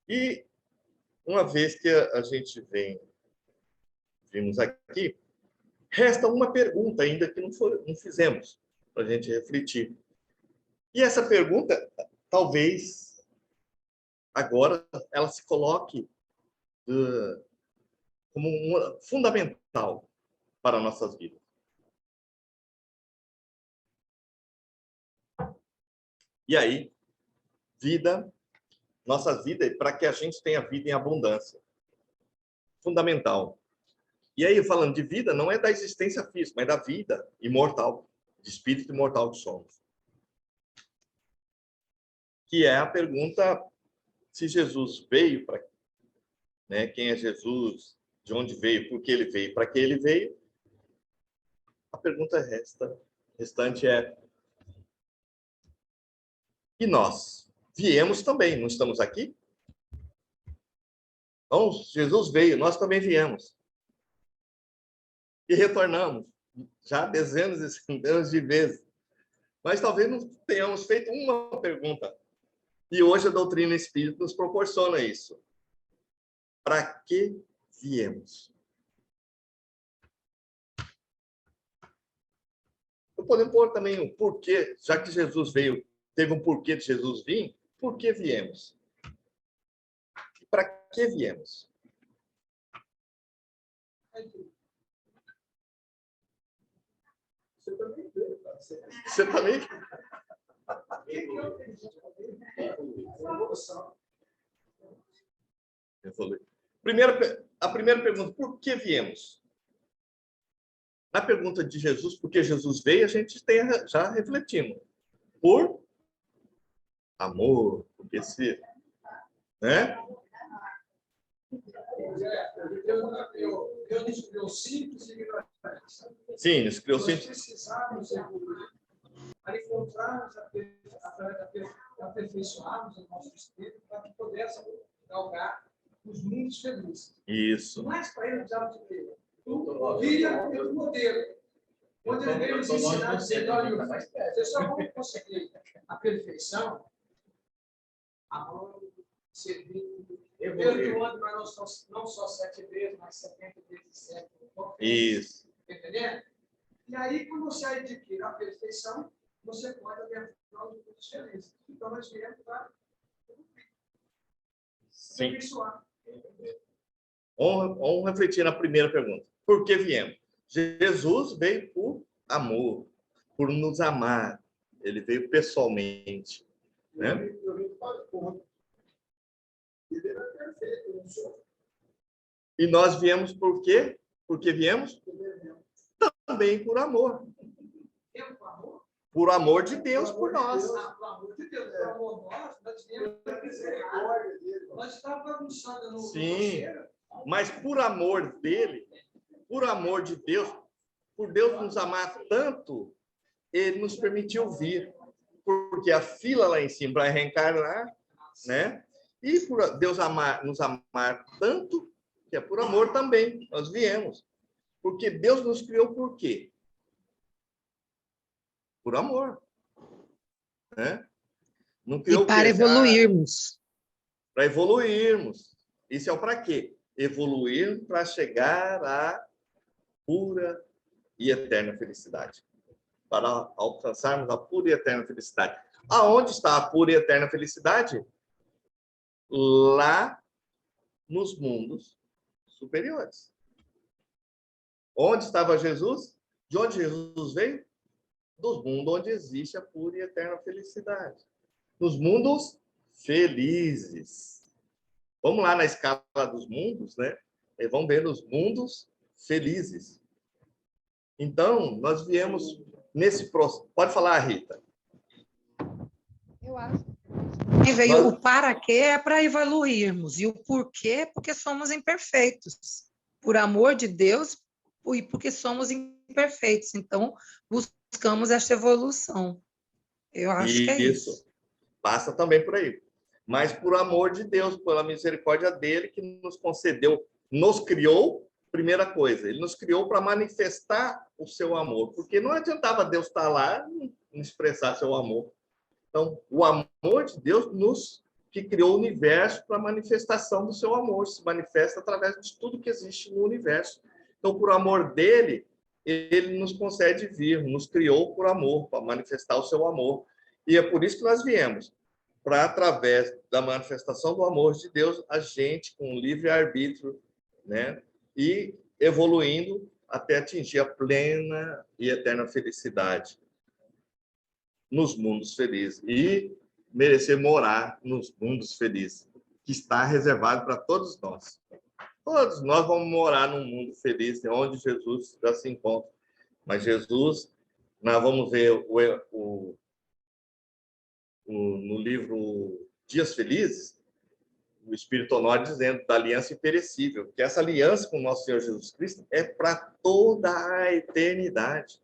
E uma vez que a gente vimos aqui, resta uma pergunta ainda que não fizemos para a gente refletir. E essa pergunta, talvez, agora, ela se coloque como uma fundamental para nossas vidas. E aí, nossa vida, para que a gente tenha vida em abundância. Fundamental. E aí, falando de vida, não é da existência física, mas da vida imortal, de espírito imortal que somos. Que é a pergunta se Jesus veio para, né, quem é Jesus, de onde veio, por que ele veio, para que ele veio, a pergunta restante é: e nós? Viemos também, não estamos aqui? Então, Jesus veio, nós também viemos. E retornamos, já dezenas e centenas de vezes. Mas talvez não tenhamos feito uma pergunta. E hoje a doutrina espírita nos proporciona isso. Para que viemos? Podemos pôr também o porquê, já que Jesus veio, teve um porquê de Jesus vir, por que viemos? E para que viemos? Você também vê, tá? Você também? A primeira pergunta, por que viemos? Na pergunta de Jesus, por que Jesus veio, a gente já refletimos. Por amor, porque se... Né? Deus nos criou simples e ignorantes. Sim, nos criou Nós simples. precisamos evoluir para encontrarmos, aperfeiçoarmos o nosso espírito para que pudéssemos galgar os mundos felizes. Isso. Mas para ele precisamos de quê? Via do modelo. Onde ele veio nos ensinar a dizer, olha, vocês só vão conseguir a perfeição amando, servindo, perdoando, mas não só 7 vezes, mas 70 vezes 7. Isso. Entendendo? E aí, quando você adquire a perfeição, você pode adentrar os mundos felizes. Então, nós viemos para aperfeiçoar. Vamos refletir na primeira pergunta. Por que viemos? Jesus veio por amor, por nos amar. Ele veio pessoalmente. Né? Eu vim para o ponto. Ele era perfeito, eu não sou. E nós viemos por quê? Por que viemos? Também por amor. Por amor de Deus por nós. Por amor de Deus, por amor nós viemos para misericórdia dele. Nós estávamos bagunçando no Sim, mas por amor dele, por amor de Deus, por Deus nos amar tanto, ele nos permitiu vir. Porque a fila lá em cima vai reencarnar, né? E por Deus nos amar tanto, que é por amor também, nós viemos. Porque Deus nos criou por quê? Por amor. Né? Não criou e para evoluirmos. Para evoluirmos. Isso é o para quê? Evoluir para chegar à pura e eterna felicidade. Para alcançarmos a pura e eterna felicidade. Aonde está a pura e eterna felicidade? Lá nos mundos superiores. Onde estava Jesus? De onde Jesus veio? Dos mundos onde existe a pura e eterna felicidade. Nos mundos felizes. Vamos lá na escala dos mundos, né? E vamos ver os mundos felizes. Então, nós viemos nesse processo. Pode falar, Rita. Eu acho. Veio o para quê é para evoluirmos, e o porquê, porque somos imperfeitos. Por amor de Deus, e porque somos imperfeitos. Então, buscamos esta evolução. Eu acho que é isso. Passa também por aí. Mas por amor de Deus, pela misericórdia dele, que nos concedeu, nos criou, primeira coisa, ele nos criou para manifestar o seu amor. Porque não adiantava Deus estar lá e expressar seu amor. Então, o amor de Deus que criou o universo para a manifestação do seu amor. Se manifesta através de tudo que existe no universo. Então, por amor dele, ele nos concede vir, nos criou por amor, para manifestar o seu amor. E é por isso que nós viemos, para, através da manifestação do amor de Deus, a gente, com livre-arbítrio, né, e evoluindo até atingir a plena e eterna felicidade nos mundos felizes e merecer morar nos mundos felizes, que está reservado para todos nós. Todos nós vamos morar num mundo feliz, onde Jesus já se encontra. Mas Jesus, nós vamos ver no livro Dias Felizes, o Espírito Honório dizendo da aliança imperecível, que essa aliança com o nosso Senhor Jesus Cristo é para toda a eternidade.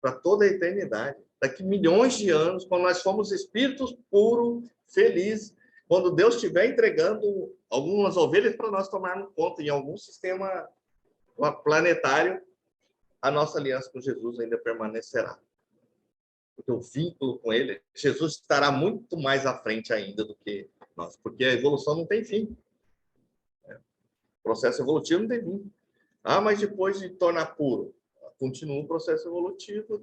Para toda a eternidade. Daqui milhões de anos, quando nós formos espíritos puros, felizes, quando Deus estiver entregando algumas ovelhas para nós tomarmos conta em algum sistema planetário, a nossa aliança com Jesus ainda permanecerá. Porque o vínculo com ele, Jesus estará muito mais à frente ainda do que nós, porque a evolução não tem fim. O processo evolutivo não tem fim. Mas depois de tornar puro, continua o processo evolutivo,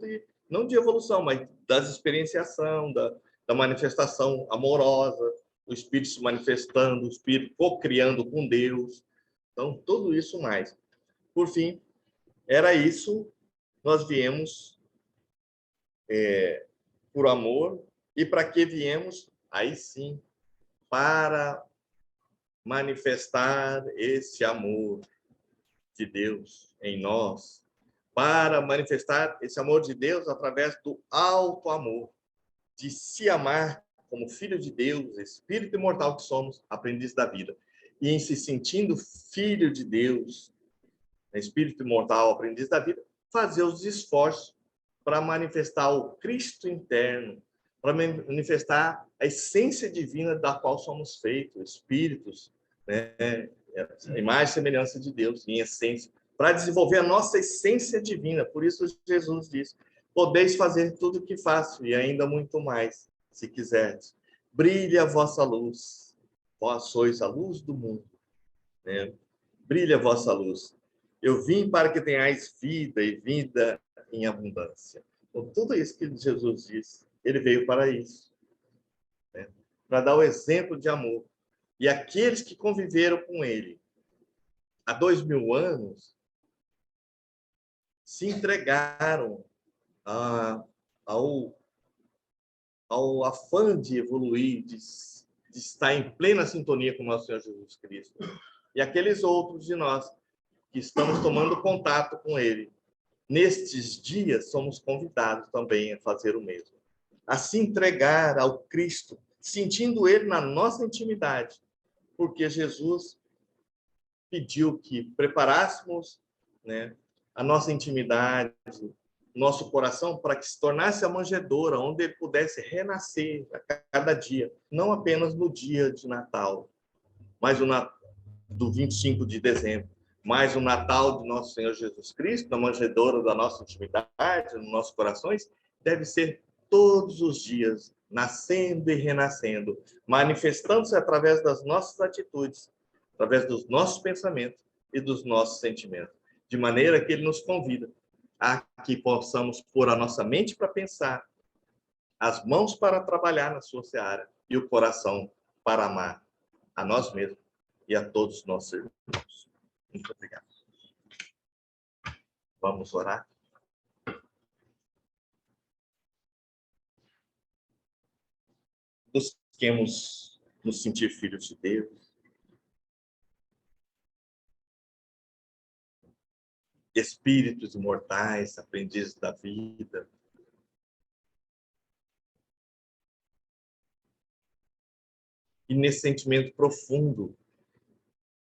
não de evolução, mas da experienciação, da manifestação amorosa, o Espírito se manifestando, o Espírito co-criando com Deus. Então, tudo isso mais. Por fim, era isso, nós viemos por amor, e para que viemos? Aí sim, para manifestar esse amor de Deus em nós, para manifestar esse amor de Deus através do alto amor, de se amar como filho de Deus, espírito imortal que somos, aprendiz da vida. E em se sentindo filho de Deus, espírito imortal, aprendiz da vida, fazer os esforços para manifestar o Cristo interno, para manifestar a essência divina da qual somos feitos, espíritos, né? A imagem e semelhança de Deus, em essência, para desenvolver a nossa essência divina. Por isso Jesus diz: podeis fazer tudo o que faço e ainda muito mais, se quiserdes. Brilhe a vossa luz, vós sois a luz do mundo, né? Brilhe a vossa luz. Eu vim para que tenhais vida e vida em abundância. Então, tudo isso que Jesus disse, ele veio para isso, né? Para dar o exemplo de amor. E aqueles que conviveram com ele há 2000 anos se entregaram ao afã de evoluir, de estar em plena sintonia com o nosso Senhor Jesus Cristo. E aqueles outros de nós que estamos tomando contato com ele, nestes dias somos convidados também a fazer o mesmo. A se entregar ao Cristo, sentindo ele na nossa intimidade, porque Jesus pediu que preparássemos, né, a nossa intimidade, nosso coração, para que se tornasse a manjedoura, onde ele pudesse renascer a cada dia, não apenas no dia de Natal, mas do 25 de dezembro, mas o Natal do nosso Senhor Jesus Cristo, na manjedoura da nossa intimidade, nos nossos corações, deve ser todos os dias, nascendo e renascendo, manifestando-se através das nossas atitudes, através dos nossos pensamentos e dos nossos sentimentos, de maneira que ele nos convida a que possamos pôr a nossa mente para pensar, as mãos para trabalhar na sua seara e o coração para amar a nós mesmos e a todos os nossos irmãos. Muito obrigado. Vamos orar? Busquemos nos sentir filhos de Deus, espíritos imortais, aprendizes da vida. E nesse sentimento profundo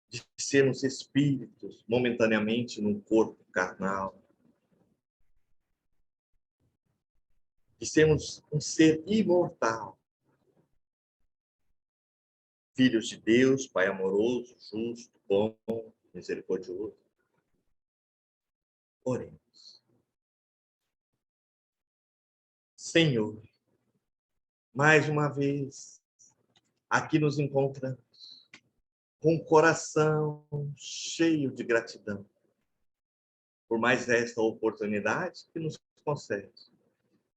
de sermos espíritos momentaneamente num corpo carnal, de sermos um ser imortal, filhos de Deus, Pai amoroso, justo, bom, misericordioso. Oremos. Senhor, mais uma vez, aqui nos encontramos, com o coração cheio de gratidão, por mais esta oportunidade que nos concede,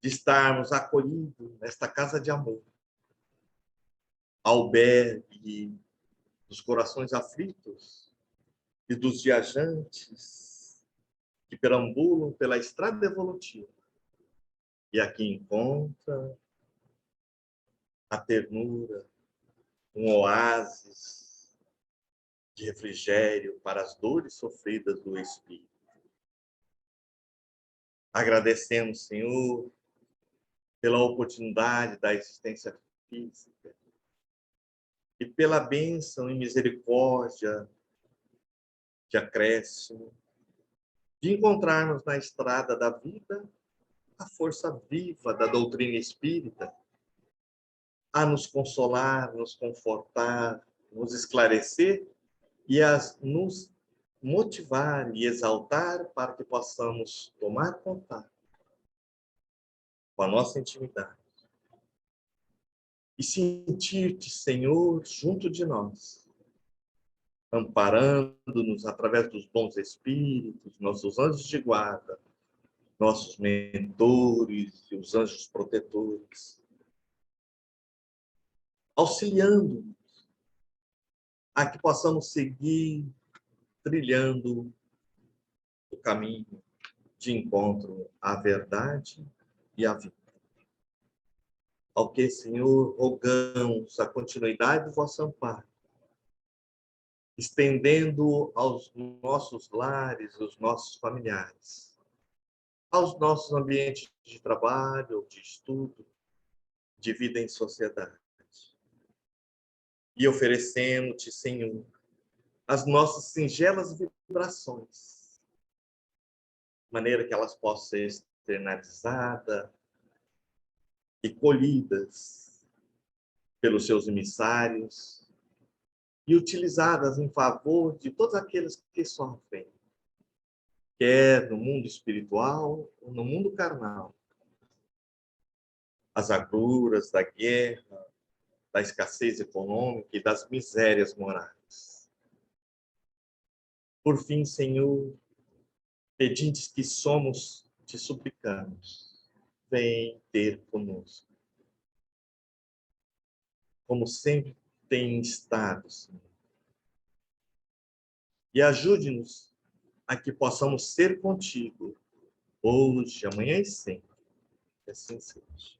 de estarmos acolhidos nesta casa de amor, albergue dos corações aflitos e dos viajantes que perambulam pela estrada evolutiva e aqui encontra a ternura, um oásis de refrigério para as dores sofridas do espírito. Agradecemos, Senhor, pela oportunidade da existência física, e pela bênção e misericórdia de acréscimo, de encontrarmos na estrada da vida a força viva da doutrina espírita, a nos consolar, nos confortar, nos esclarecer e a nos motivar e exaltar para que possamos tomar contato com a nossa intimidade e sentir-te, Senhor, junto de nós, amparando-nos através dos bons espíritos, nossos anjos de guarda, nossos mentores e os anjos protetores, auxiliando-nos a que possamos seguir trilhando o caminho de encontro à verdade e à vida. Ao que, Senhor, rogamos a continuidade do vosso amparo, estendendo aos nossos lares, os nossos familiares, aos nossos ambientes de trabalho, de estudo, de vida em sociedade. E oferecemos-te, Senhor, as nossas singelas vibrações, de maneira que elas possam ser externalizadas e colhidas pelos seus emissários e utilizadas em favor de todos aqueles que sofrem, quer no mundo espiritual ou no mundo carnal, as agruras da guerra, da escassez econômica e das misérias morais. Por fim, Senhor, pedintes que somos, te suplicamos, vem ter conosco, como sempre tem estado, Senhor. E ajude-nos a que possamos ser contigo, hoje, amanhã e sempre. Que assim seja.